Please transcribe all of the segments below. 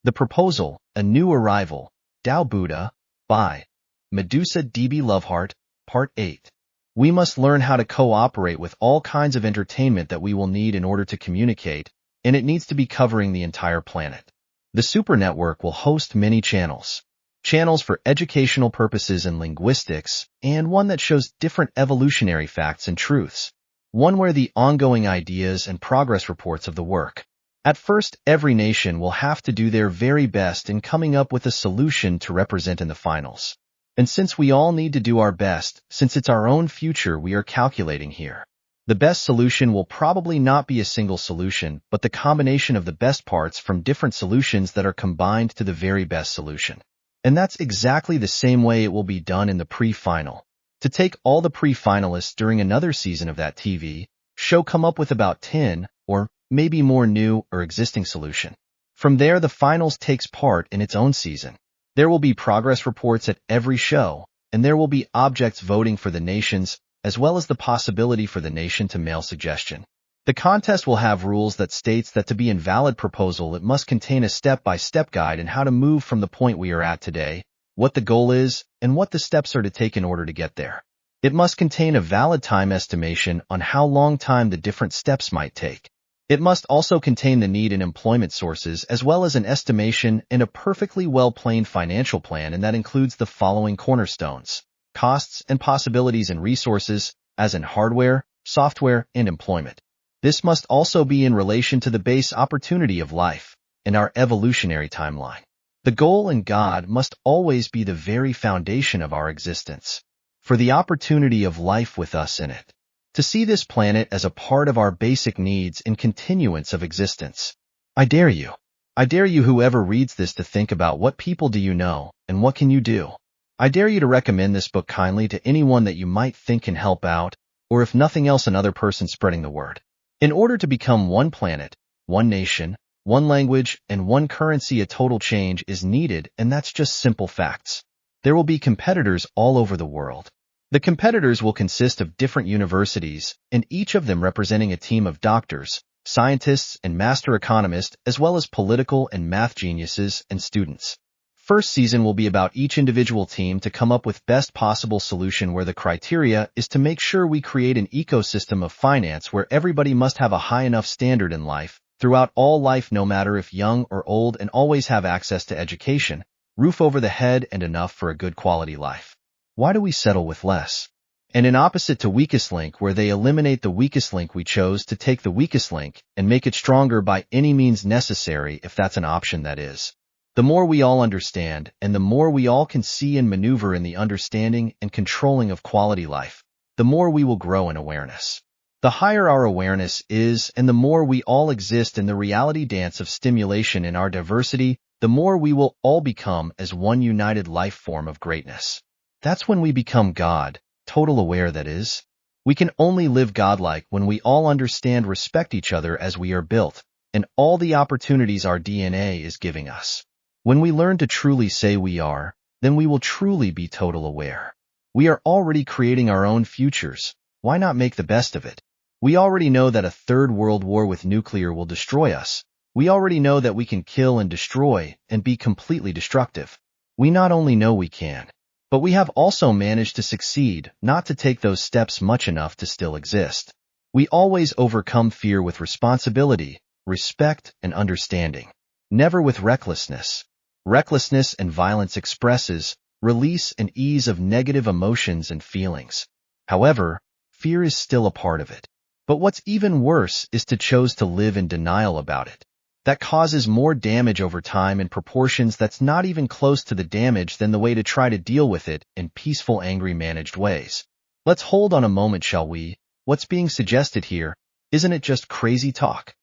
The Proposal, A New Arrival, Dao Buddha, by Medusa DB Loveheart, Part 8. We must learn how to cooperate with all kinds of entertainment that we will need in order to communicate, and it needs to be covering the entire planet. The Super Network will host many channels. Channels for educational purposes and linguistics, and one that shows different evolutionary facts and truths. One where the ongoing ideas and progress reports of the work. At first, every nation will have to do their very best in coming up with a solution to represent in the finals. And since we all need to do our best, since it's our own future we are calculating here, the best solution will probably not be a single solution, but the combination of the best parts from different solutions that are combined to the very best solution. And that's exactly the same way it will be done in the pre-final. To take all the pre-finalists during another season of that TV show come up with about 10, or maybe more new or existing solution. From there, the finals takes part in its own season. There will be progress reports at every show, and there will be objects voting for the nations, as well as the possibility for the nation to mail suggestion. The contest will have rules that states that to be a valid proposal, it must contain a step-by-step guide in how to move from the point we are at today, what the goal is, and what the steps are to take in order to get there. It must contain a valid time estimation on how long time the different steps might take. It must also contain the need and employment sources as well as an estimation and a perfectly well-planned financial plan, and that includes the following cornerstones: costs and possibilities and resources, as in hardware, software, and employment. This must also be in relation to the base opportunity of life and our evolutionary timeline. The goal and God must always be the very foundation of our existence, for the opportunity of life with us in it. To see this planet as a part of our basic needs and continuance of existence. I dare you, whoever reads this, to think about what people do you know and what can you do. I dare you to recommend this book kindly to anyone that you might think can help out, or if nothing else, another person spreading the word. In order to become one planet, one nation, one language, and one currency, a total change is needed, and that's just simple facts. There will be competitors all over the world. The competitors will consist of different universities, and each of them representing a team of doctors, scientists, and master economists, as well as political and math geniuses and students. First season will be about each individual team to come up with best possible solution, where the criteria is to make sure we create an ecosystem of finance where everybody must have a high enough standard in life, throughout all life, no matter if young or old, and always have access to education, roof over the head, and enough for a good quality life. Why do we settle with less? And in opposite to weakest link, where they eliminate the weakest link, we chose to take the weakest link and make it stronger by any means necessary, if that's an option, that is. The more we all understand, and the more we all can see and maneuver in the understanding and controlling of quality life, the more we will grow in awareness. The higher our awareness is, and the more we all exist in the reality dance of stimulation in our diversity, the more we will all become as one united life form of greatness. That's when we become God, total aware, that is. We can only live godlike when we all understand, respect each other as we are built, and all the opportunities our DNA is giving us. When we learn to truly say we are, then we will truly be total aware. We are already creating our own futures. Why not make the best of it? We already know that a third world war with nuclear will destroy us. We already know that we can kill and destroy and be completely destructive. We not only know we can, but we have also managed to succeed, not to take those steps much enough to still exist. We always overcome fear with responsibility, respect, and understanding. Never with recklessness. Recklessness and violence expresses, release, and ease of negative emotions and feelings. However, fear is still a part of it. But what's even worse is to choose to live in denial about it. That causes more damage over time in proportions that's not even close to the damage than the way to try to deal with it in peaceful, angry, managed ways. Let's hold on a moment, shall we? What's being suggested here? Isn't it just crazy talk?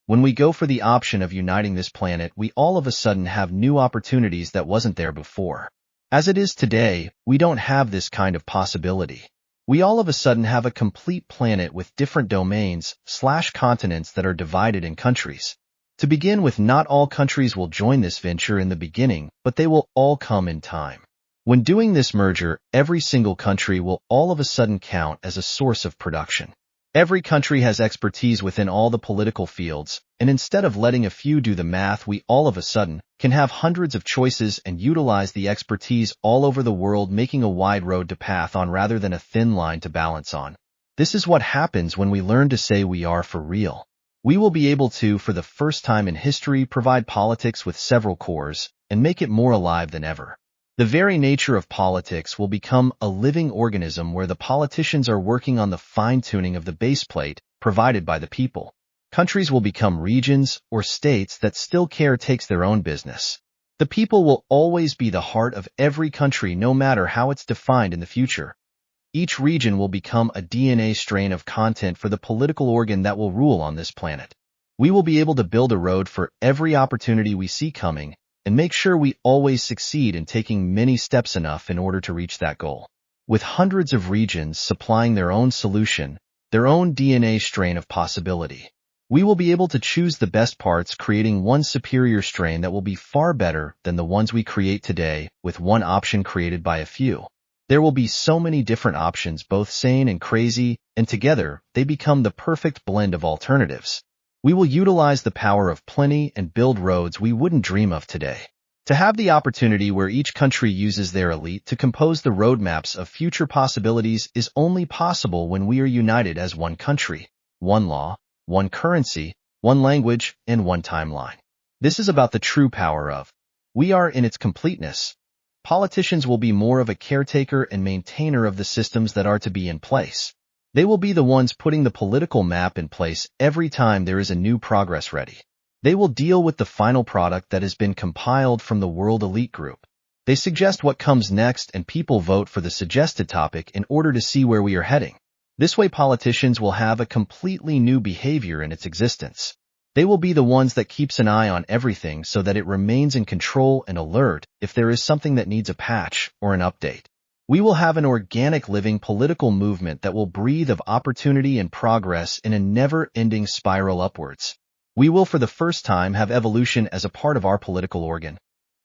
When we go for the option of uniting this planet, we all of a sudden have new opportunities that wasn't there before. As it is today, we don't have this kind of possibility. We all of a sudden have a complete planet with different domains/continents that are divided in countries. To begin with, not all countries will join this venture in the beginning, but they will all come in time. When doing this merger, every single country will all of a sudden count as a source of production. Every country has expertise within all the political fields, and instead of letting a few do the math, we all of a sudden can have hundreds of choices and utilize the expertise all over the world, making a wide road to path on rather than a thin line to balance on. This is what happens when we learn to say we are for real. We will be able to, for the first time in history, provide politics with several cores and make it more alive than ever. The very nature of politics will become a living organism where the politicians are working on the fine-tuning of the base plate provided by the people. Countries will become regions or states that still caretakes their own business. The people will always be the heart of every country, no matter how it's defined in the future. Each region will become a DNA strain of content for the political organ that will rule on this planet. We will be able to build a road for every opportunity we see coming, and make sure we always succeed in taking many steps enough in order to reach that goal. With hundreds of regions supplying their own solution, their own DNA strain of possibility, we will be able to choose the best parts, creating one superior strain that will be far better than the ones we create today, with one option created by a few. There will be so many different options, both sane and crazy, and together they become the perfect blend of alternatives. We will utilize the power of plenty and build roads we wouldn't dream of today. To have the opportunity where each country uses their elite to compose the roadmaps of future possibilities is only possible when we are united as one country, one law, one currency, one language, and one timeline. This is about the true power of we are in its completeness. Politicians will be more of a caretaker and maintainer of the systems that are to be in place. They will be the ones putting the political map in place every time there is a new progress ready. They will deal with the final product that has been compiled from the world elite group. They suggest what comes next, and people vote for the suggested topic in order to see where we are heading. This way politicians will have a completely new behavior in its existence. They will be the ones that keeps an eye on everything so that it remains in control and alert if there is something that needs a patch or an update. We will have an organic living political movement that will breathe of opportunity and progress in a never-ending spiral upwards. We will for the first time have evolution as a part of our political organ.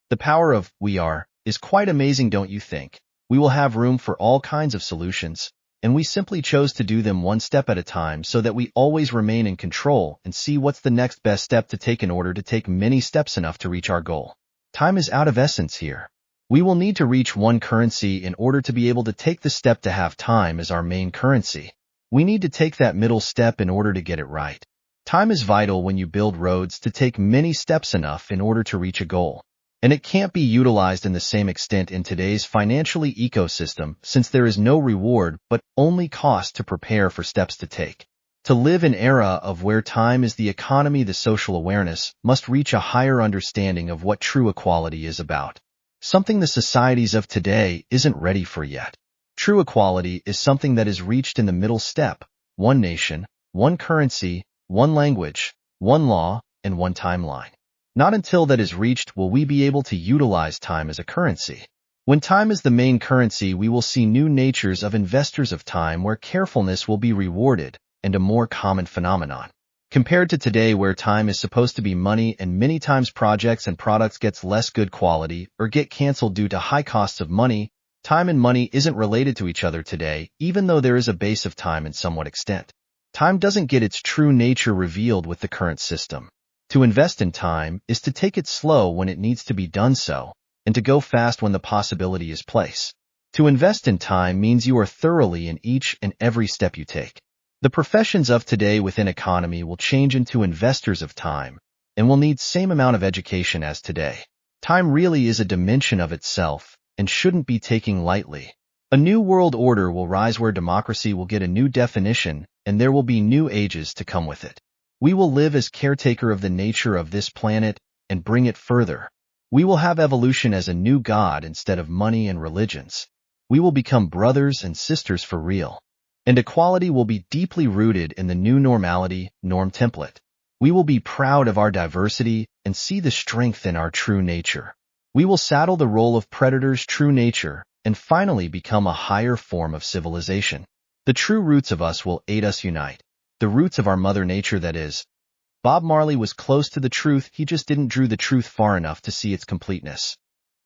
The power of we are is quite amazing, don't you think? We will have room for all kinds of solutions, and we simply chose to do them one step at a time so that we always remain in control and see what's the next best step to take in order to take many steps enough to reach our goal. Time is out of essence here. We will need to reach one currency in order to be able to take the step to have time as our main currency. We need to take that middle step in order to get it right. Time is vital when you build roads to take many steps enough in order to reach a goal. And it can't be utilized in the same extent in today's financially ecosystem, since there is no reward but only cost to prepare for steps to take. To live an era of where time is the economy, the social awareness must reach a higher understanding of what true equality is about. Something the societies of today isn't ready for yet. True equality is something that is reached in the middle step: one nation, one currency, one language, one law, and one timeline. Not until that is reached will we be able to utilize time as a currency. When time is the main currency, we will see new natures of investors of time where carefulness will be rewarded, and a more common phenomenon. Compared to today, where time is supposed to be money, and many times projects and products gets less good quality or get canceled due to high costs of money, time and money isn't related to each other today, even though there is a base of time in somewhat extent. Time doesn't get its true nature revealed with the current system. To invest in time is to take it slow when it needs to be done so, and to go fast when the possibility is placed. To invest in time means you are thoroughly in each and every step you take. The professions of today within economy will change into investors of time, and will need same amount of education as today. Time really is a dimension of itself, and shouldn't be taken lightly. A new world order will rise where democracy will get a new definition, and there will be new ages to come with it. We will live as caretaker of the nature of this planet, and bring it further. We will have evolution as a new God instead of money and religions. We will become brothers and sisters for real. And equality will be deeply rooted in the new normality, norm template. We will be proud of our diversity and see the strength in our true nature. We will saddle the role of predator's true nature and finally become a higher form of civilization. The true roots of us will aid us unite. The roots of our mother nature, that is. Bob Marley was close to the truth, he just didn't drew the truth far enough to see its completeness.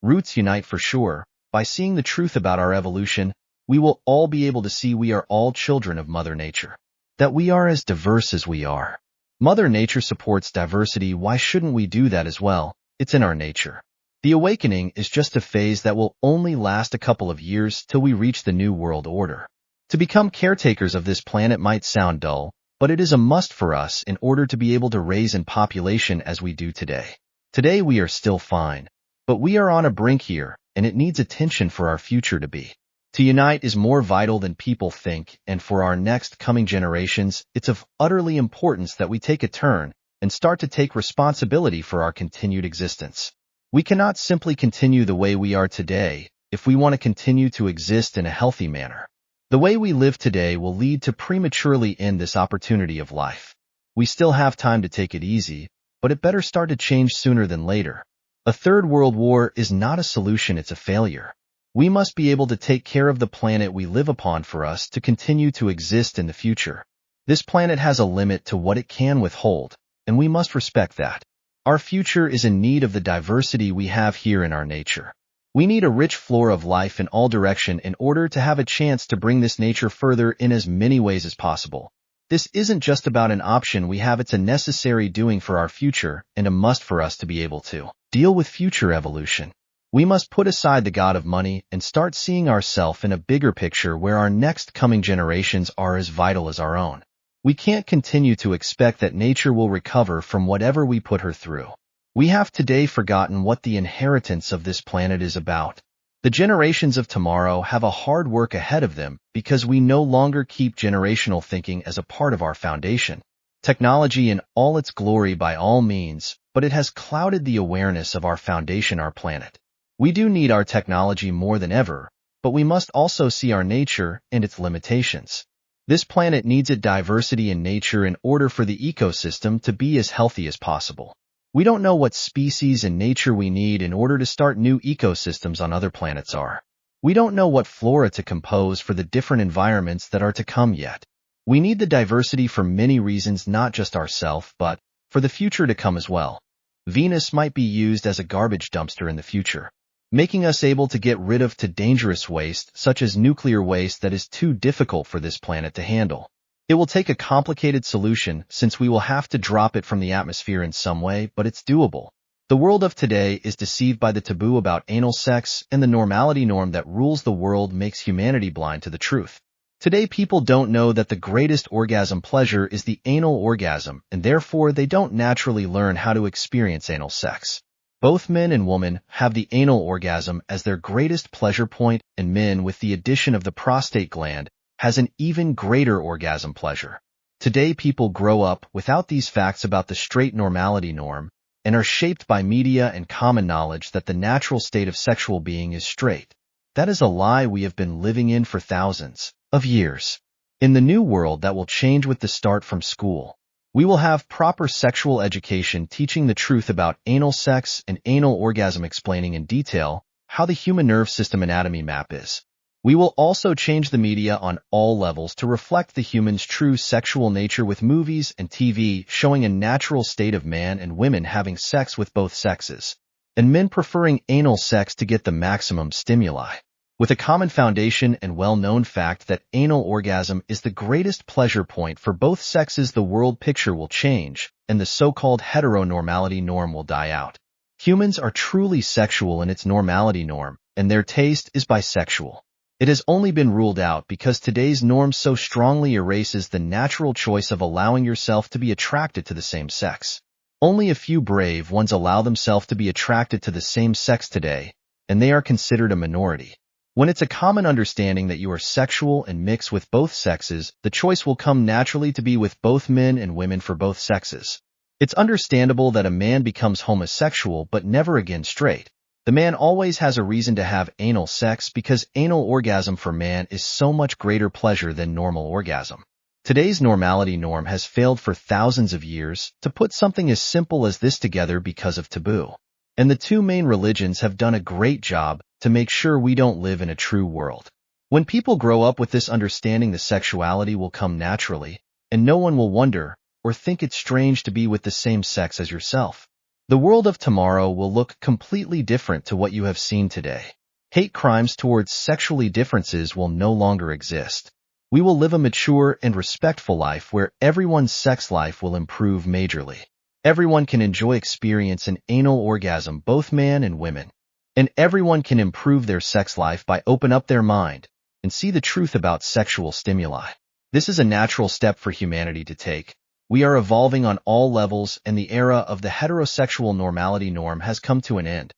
Roots unite for sure. By seeing the truth about our evolution, we will all be able to see we are all children of Mother Nature. that we are as diverse as we are. Mother Nature supports diversity. Why shouldn't we do that as well? It's in our nature. The awakening is just a phase that will only last a couple of years till we reach the New World Order. To become caretakers of this planet might sound dull, but it is a must for us in order to be able to raise in population as we do today. Today we are still fine, but we are on a brink here, and it needs attention for our future to be. To unite is more vital than people think, and for our next coming generations, it's of utterly importance that we take a turn and start to take responsibility for our continued existence. We cannot simply continue the way we are today if we want to continue to exist in a healthy manner. The way we live today will lead to prematurely end this opportunity of life. We still have time to take it easy, but it better start to change sooner than later. A third world war is not a solution, it's a failure. We must be able to take care of the planet we live upon for us to continue to exist in the future. This planet has a limit to what it can withhold, and we must respect that. Our future is in need of the diversity we have here in our nature. We need a rich flora of life in all direction in order to have a chance to bring this nature further in as many ways as possible. This isn't just about an option we have, it's a necessary doing for our future and a must for us to be able to deal with future evolution. We must put aside the god of money and start seeing ourselves in a bigger picture where our next coming generations are as vital as our own. We can't continue to expect that nature will recover from whatever we put her through. We have today forgotten what the inheritance of this planet is about. The generations of tomorrow have a hard work ahead of them because we no longer keep generational thinking as a part of our foundation. Technology in all its glory by all means, but it has clouded the awareness of our foundation, our planet. We do need our technology more than ever, but we must also see our nature and its limitations. This planet needs a diversity in nature in order for the ecosystem to be as healthy as possible. We don't know what species in nature we need in order to start new ecosystems on other planets are. We don't know what flora to compose for the different environments that are to come yet. We need the diversity for many reasons, not just ourselves, but for the future to come as well. Venus might be used as a garbage dumpster in the future, making us able to get rid of dangerous waste such as nuclear waste that is too difficult for this planet to handle. It will take a complicated solution since we will have to drop it from the atmosphere in some way, but it's doable. The world of today is deceived by the taboo about anal sex, and the normality norm that rules the world makes humanity blind to the truth. Today people don't know that the greatest orgasm pleasure is the anal orgasm, and therefore they don't naturally learn how to experience anal sex. Both men and women have the anal orgasm as their greatest pleasure point, and men, with the addition of the prostate gland, has an even greater orgasm pleasure. Today people grow up without these facts about the straight normality norm and are shaped by media and common knowledge that the natural state of sexual being is straight. That is a lie we have been living in for thousands of years. In the new world, that will change with the start from school. We will have proper sexual education teaching the truth about anal sex and anal orgasm, explaining in detail how the human nerve system anatomy map is. We will also change the media on all levels to reflect the human's true sexual nature with movies and TV showing a natural state of man and women having sex with both sexes, and men preferring anal sex to get the maximum stimuli. With a common foundation and well-known fact that anal orgasm is the greatest pleasure point for both sexes, the world picture will change, and the so-called heteronormality norm will die out. Humans are truly sexual in its normality norm, and their taste is bisexual. It has only been ruled out because today's norm so strongly erases the natural choice of allowing yourself to be attracted to the same sex. Only a few brave ones allow themselves to be attracted to the same sex today, and they are considered a minority. When it's a common understanding that you are sexual and mix with both sexes, the choice will come naturally to be with both men and women for both sexes. It's understandable that a man becomes homosexual but never again straight. The man always has a reason to have anal sex because anal orgasm for man is so much greater pleasure than normal orgasm. Today's normality norm has failed for thousands of years to put something as simple as this together because of taboo. And the two main religions have done a great job to make sure we don't live in a true world. When people grow up with this understanding, the sexuality will come naturally, and no one will wonder or think it's strange to be with the same sex as yourself. The world of tomorrow will look completely different to what you have seen today. Hate crimes towards sexually differences will no longer exist. We will live a mature and respectful life where everyone's sex life will improve majorly. Everyone can enjoy experience an anal orgasm, both man and women. And everyone can improve their sex life by open up their mind and see the truth about sexual stimuli. This is a natural step for humanity to take. We are evolving on all levels, and the era of the heterosexual normality norm has come to an end.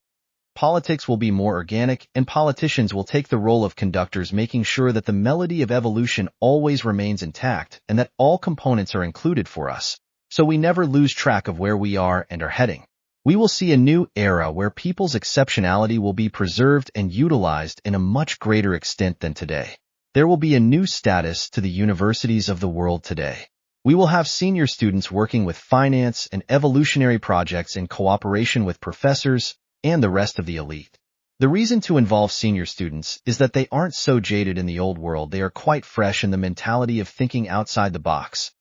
Politics will be more organic, and politicians will take the role of conductors, making sure that the melody of evolution always remains intact and that all components are included for us, so we never lose track of where we are and are heading. We will see a new era where people's exceptionality will be preserved and utilized in a much greater extent than today. There will be a new status to the universities of the world today. We will have senior students working with finance and evolutionary projects in cooperation with professors and the rest of the elite. The reason to involve senior students is that they aren't so jaded in the old world, they are quite fresh in the mentality of thinking outside the box.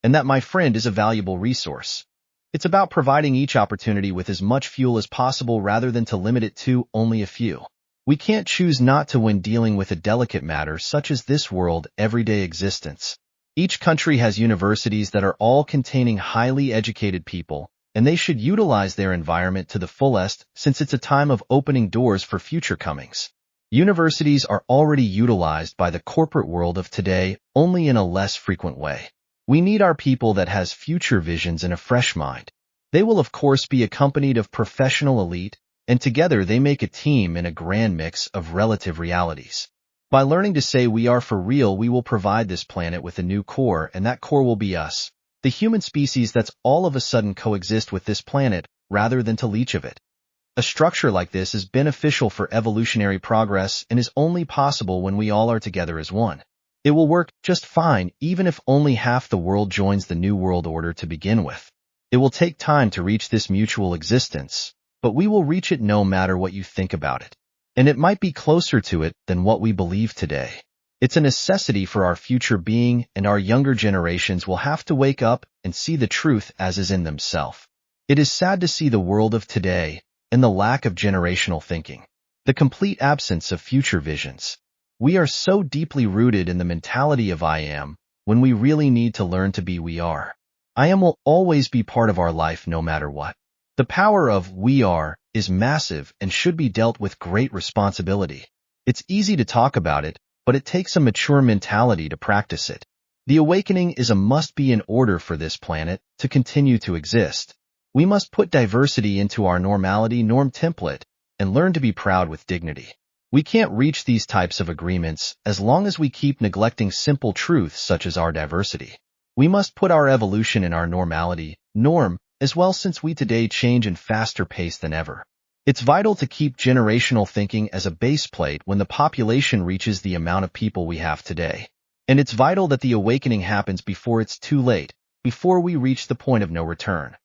And that, my friend, is a valuable resource. It's about providing each opportunity with as much fuel as possible rather than to limit it to only a few. We can't choose not to when dealing with a delicate matter such as this world everyday existence. Each country has universities that are all containing highly educated people, and they should utilize their environment to the fullest since it's a time of opening doors for future comings. Universities are already utilized by the corporate world of today, only in a less frequent way. We need our people that has future visions and a fresh mind. They will of course be accompanied of professional elite, and together they make a team in a grand mix of relative realities. By learning to say we are for real, we will provide this planet with a new core, and that core will be us, the human species that's all of a sudden coexist with this planet rather than to leech of it. A structure like this is beneficial for evolutionary progress and is only possible when we all are together as one. It will work just fine even if only half the world joins the New World Order to begin with. It will take time to reach this mutual existence, but we will reach it no matter what you think about it. And it might be closer to it than what we believe today. It's a necessity for our future being, and our younger generations will have to wake up and see the truth as is in themselves. It is sad to see the world of today and the lack of generational thinking, the complete absence of future visions. We are so deeply rooted in the mentality of I am, when we really need to learn to be we are. I am will always be part of our life no matter what. The power of we are is massive and should be dealt with great responsibility. It's easy to talk about it, but it takes a mature mentality to practice it. The awakening is a must-be in order for this planet to continue to exist. We must put diversity into our normality norm template and learn to be proud with dignity. We can't reach these types of agreements as long as we keep neglecting simple truths such as our diversity. We must put our evolution in our normality norm as well, since we today change in faster pace than ever. It's vital to keep generational thinking as a base plate when the population reaches the amount of people we have today. And it's vital that the awakening happens before it's too late, before we reach the point of no return.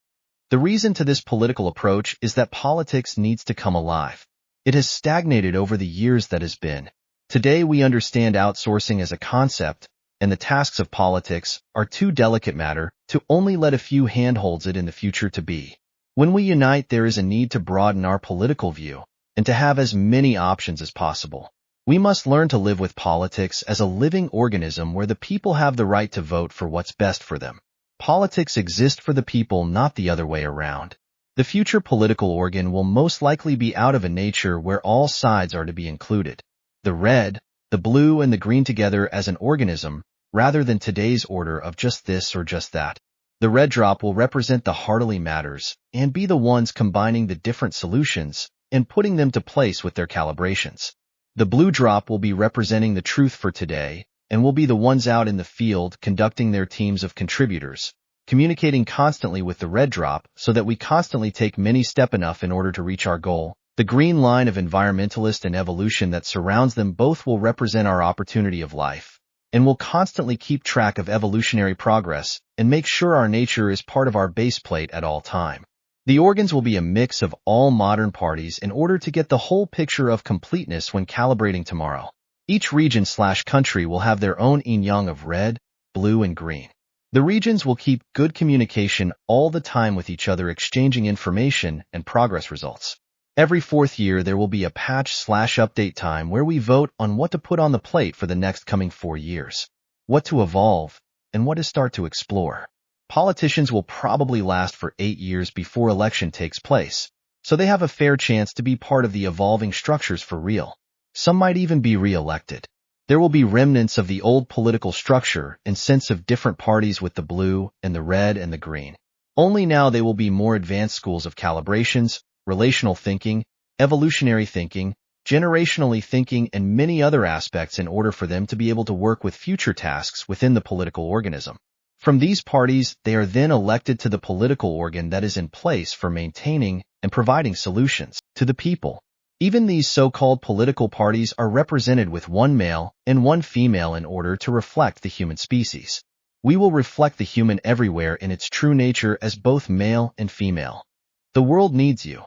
The reason to this political approach is that politics needs to come alive. It has stagnated over the years that has been. Today we understand outsourcing as a concept, and the tasks of politics are too delicate matter to only let a few handholds it in the future to be. When we unite, there is a need to broaden our political view and to have as many options as possible. We must learn to live with politics as a living organism where the people have the right to vote for what's best for them. Politics exist for the people, not the other way around. The future political organ will most likely be out of a nature where all sides are to be included. The red, the blue, and the green together as an organism, rather than today's order of just this or just that. The red drop will represent the heartily matters and be the ones combining the different solutions and putting them to place with their calibrations. The blue drop will be representing the truth for today and will be the ones out in the field conducting their teams of contributors, communicating constantly with the red drop so that we constantly take many steps enough in order to reach our goal. The green line of environmentalist and evolution that surrounds them both will represent our opportunity of life, and will constantly keep track of evolutionary progress and make sure our nature is part of our base plate at all time. The organs will be a mix of all modern parties in order to get the whole picture of completeness when calibrating tomorrow. Each region/country will have their own yin-yang of red, blue, and green. The regions will keep good communication all the time with each other, exchanging information and progress results. Every 4th year there will be a patch/update time where we vote on what to put on the plate for the next coming 4 years. what to evolve, and what to start to explore. Politicians will probably last for 8 years before election takes place, so they have a fair chance to be part of the evolving structures for real. Some might even be re-elected. There will be remnants of the old political structure and sense of different parties with the blue and the red and the green. Only now they will be more advanced schools of calibrations, relational thinking, evolutionary thinking, generationally thinking, and many other aspects in order for them to be able to work with future tasks within the political organism. From these parties, they are then elected to the political organ that is in place for maintaining and providing solutions to the people. Even these so-called political parties are represented with one male and one female in order to reflect the human species. We will reflect the human everywhere in its true nature as both male and female. The world needs you.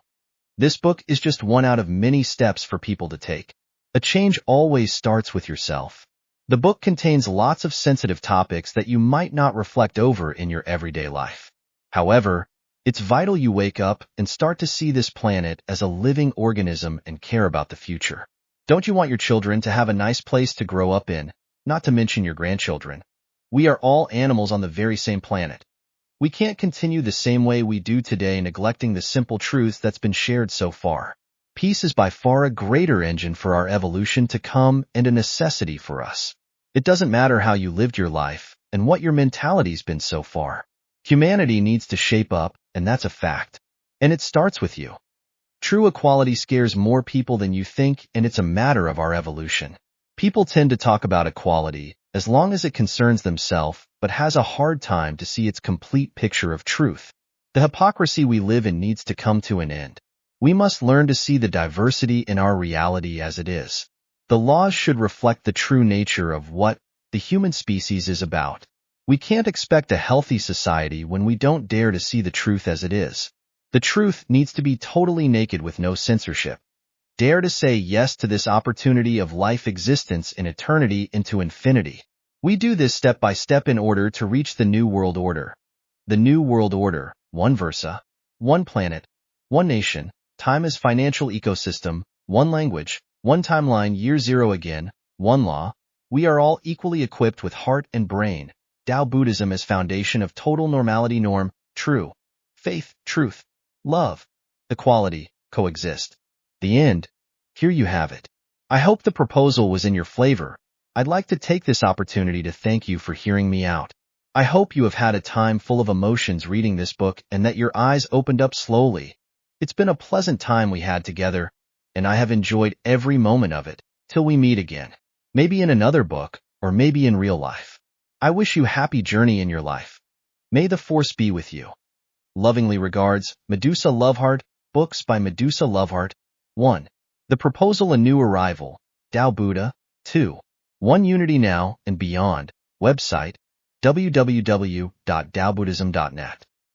This book is just one out of many steps for people to take. A change always starts with yourself. The book contains lots of sensitive topics that you might not reflect over in your everyday life. However, it's vital you wake up and start to see this planet as a living organism and care about the future. Don't you want your children to have a nice place to grow up in, not to mention your grandchildren? We are all animals on the very same planet. We can't continue the same way we do today, neglecting the simple truths that's been shared so far. Peace is by far a greater engine for our evolution to come and a necessity for us. It doesn't matter how you lived your life and what your mentality's been so far. Humanity needs to shape up, and that's a fact. And it starts with you. True equality scares more people than you think, and it's a matter of our evolution. People tend to talk about equality as long as it concerns themselves, but has a hard time to see its complete picture of truth. The hypocrisy we live in needs to come to an end. We must learn to see the diversity in our reality as it is. The laws should reflect the true nature of what the human species is about. We can't expect a healthy society when we don't dare to see the truth as it is. The truth needs to be totally naked with no censorship. Dare to say yes to this opportunity of life existence in eternity into infinity. We do this step by step in order to reach the New World Order. The New World Order, one versa, one planet, one nation, time as financial ecosystem, one language, one timeline, year zero again, one law. We are all equally equipped with heart and brain. Dao Buddhism as foundation of total normality, norm, true, faith, truth, love, equality, coexist. The end. Here you have it. I hope the proposal was in your flavor. I'd like to take this opportunity to thank you for hearing me out. I hope you have had a time full of emotions reading this book and that your eyes opened up slowly. It's been a pleasant time we had together, and I have enjoyed every moment of it, till we meet again. Maybe in another book, or maybe in real life. I wish you happy journey in your life. May the force be with you. Lovingly regards, Medusa Loveheart. Books by Medusa Loveheart. 1. The Proposal, a New Arrival. Dao Buddha. 2. One Unity Now and Beyond. Website, www.daobuddhism.net.